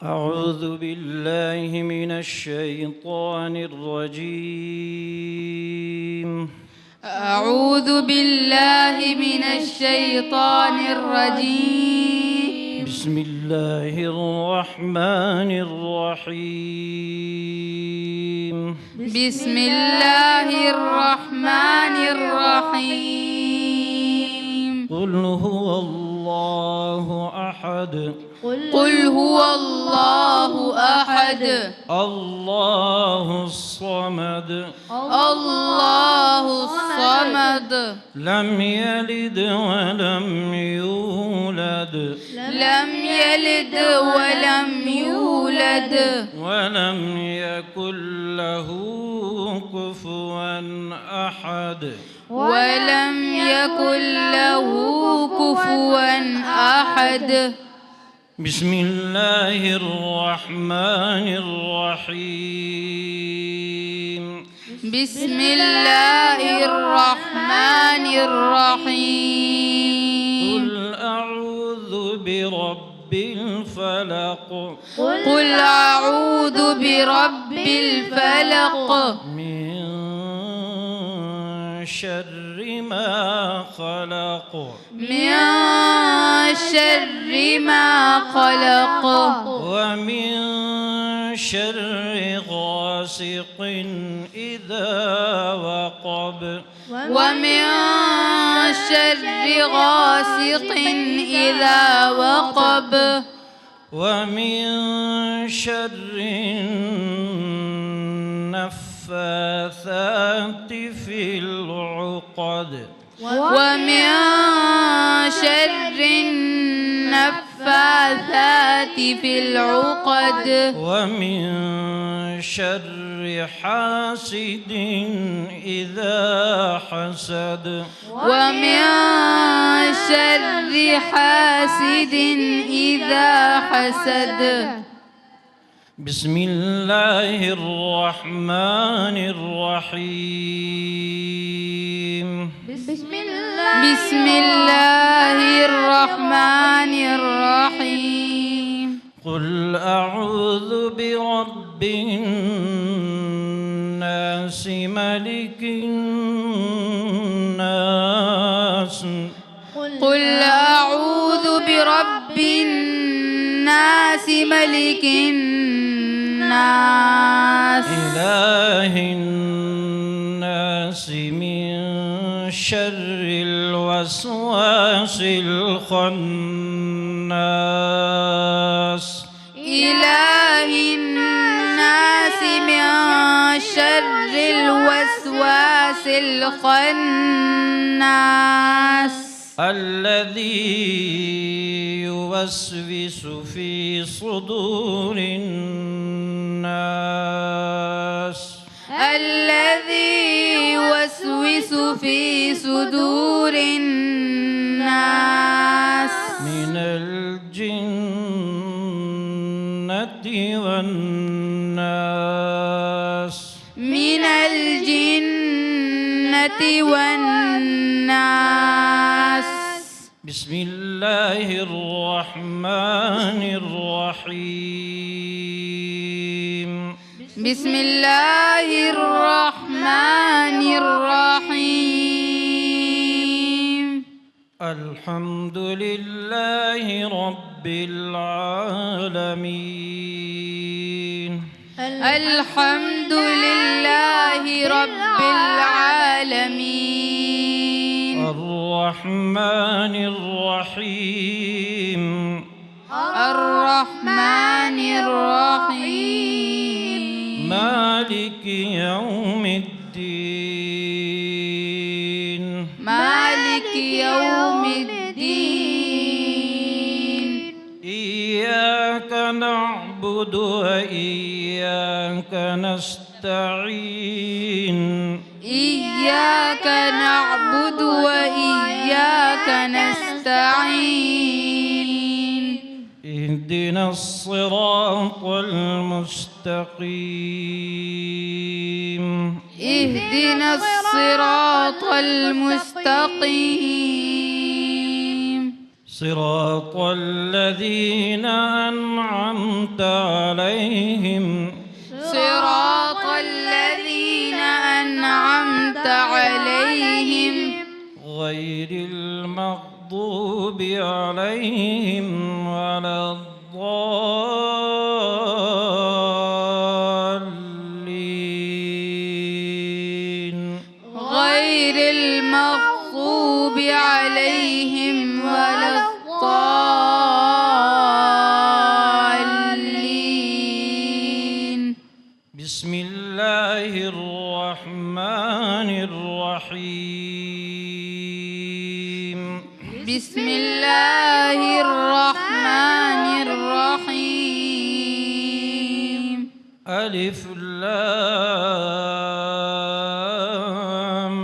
أعوذ بالله من الشيطان الرجيم. أعوذ بالله من الشيطان الرجيم. بسم الله الرحمن الرحيم. بسم الله الرحمن الرحيم. قل هو الله أحد. قل هو الله أحد. الله الصمد. الله الصمد. لم يلد ولم يولد. لم يلد ولم يولد. ولم يكن له كفوا أحد. ولم يكن له كفوا أحد. بسم الله الرحمن الرحيم. بسم الله الرحمن الرحيم. قل أعوذ برب الفلق. قل أعوذ برب الفلق. من شر ما خلق. من شر ما خلق. ومن شر غاسق إذا وقب. ومن شر غاسق إذا وقب. ومن شر النفاثات في العقد. ومن شر النفاثات في العقد. ومن شر حاسد إذا حسد. ومن شر حاسد إذا حسد. بسم الله الرحمن الرحيم. بسم الله الرحمن الرحيم. قل أعوذ برب الناس ملك الناس. قل أعوذ برب الناس ملك الناس إله الناس من شر الوسواس الخناس. إله الناس من شر الوسواس الخناس الذي يوسوس في صدور الناس. الذي يوسوس في صدور الناس من الجنة والناس. من الجنة والناس. بسم الله الرحمن الرحيم. بسم الله الرحمن الرحيم. الحمد لله رب العالمين. الحمد لله رب العالمين. الرحمن الرحيم. الرحمن الرحيم. مالك يوم الدين. مالك يوم الدين. إياك نعبد وإياك نستعين. إياك نعبد وإياك نستعين. اهدنا الصراط المستقيم. اهدنا الصراط المستقيم. صراط الذين أنعمت عليهم صراط الذين أنعمت عليهم غير المغضوب عليهم ولا الضالين غير المغضوب عليهم ولا الضالين. بسم الله الرحمن الرحيم بسم الله الرحمن الرحيم. ألف لام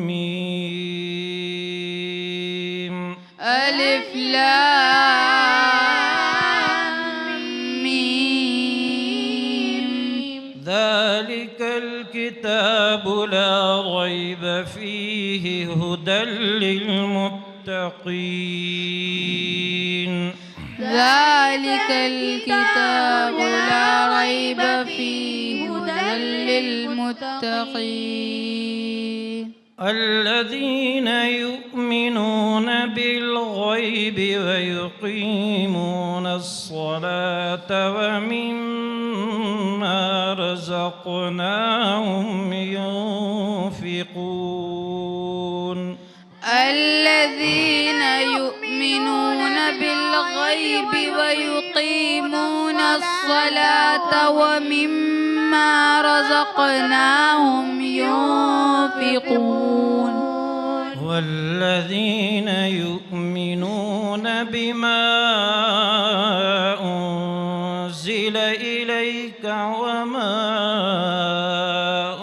ميم ألف لام ميم. ذلك الكتاب لا ريب فيه هدى للمتقين ذلك الكتاب لا ريب فيه هدى للمتقين الذين يؤمنون بالغيب ويقيمون الصلاة ومما رزقناهم ينفقون الذين يؤمنون بالغيب ويقيمون الصلاة ومما رزقناهم ينفقون والذين يؤمنون بما أنزل إليك وما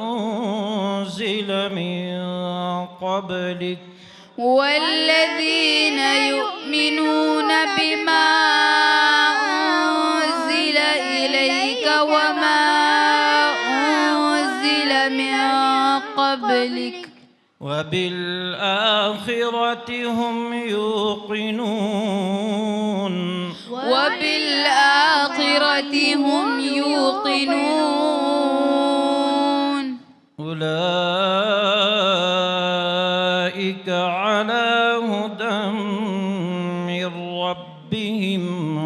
أنزل من قبلك والذين يؤمنون بما أنزل إليك وما أنزل من قبلك وبالآخرة هم يوقنون وبالآخرة هم يوقنون أولئك على هدى من ربهم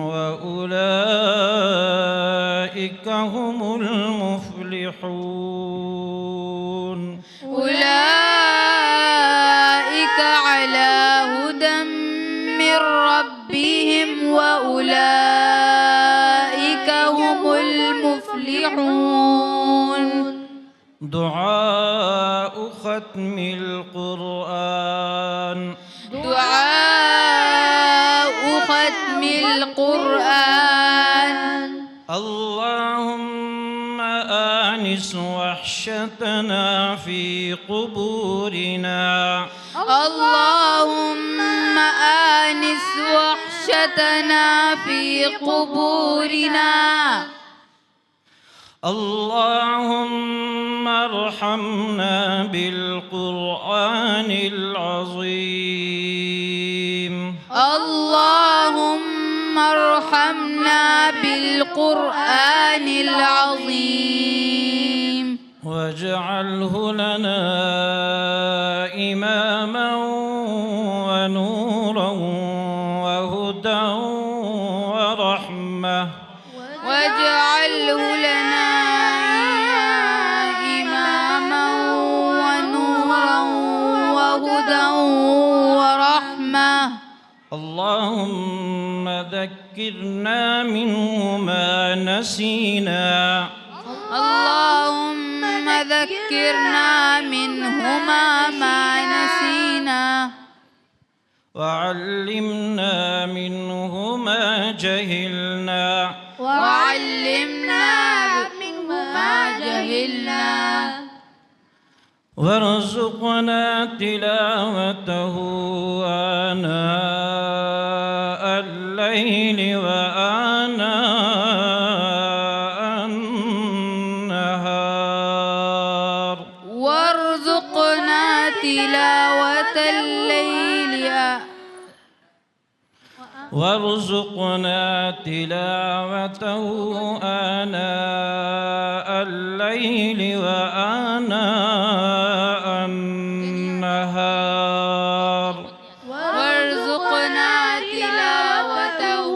وأولئك هم المفلحون أولئك على هدى من ربهم وأولئك هم المفلحون دعاء ختم القرآن دعاء ختم القرآن اللهم آنس وحشتنا في قبورنا اللهم آنس وحشتنا في قبورنا اللهم ارحمنا بالقرآن العظيم اللهم ارحمنا بالقرآن العظيم واجعله لنا إماما ونورا وهدى ورحمة واجعله لنا إماما ونورا وهدى ورحمة اللهم ذكرنا منه ما نسينا اللهم ذكرنا منهما ما نسينا وعلمنا منه ما جهلنا وعلمنا منه ما جهلنا وارزقنا تلاوته آناء الليل وآناء النهار وارزقنا تلاوة الليل وارزقنا تلاوته آناء الليل وآناء النهار وارزقنا تلاوته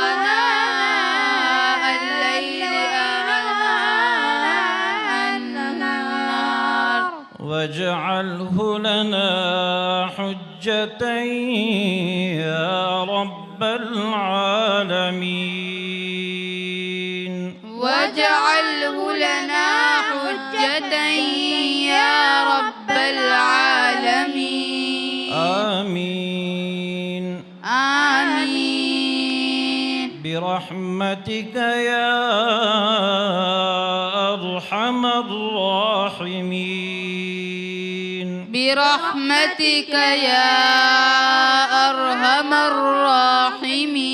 آناء الليل وآناء النهار واجعله لنا حجة يا رب العالمين واجعله لنا حجة يا رب العالمين آمين آمين برحمتك يا أرحم الراحمين برحمتك يا أرحم الراحمين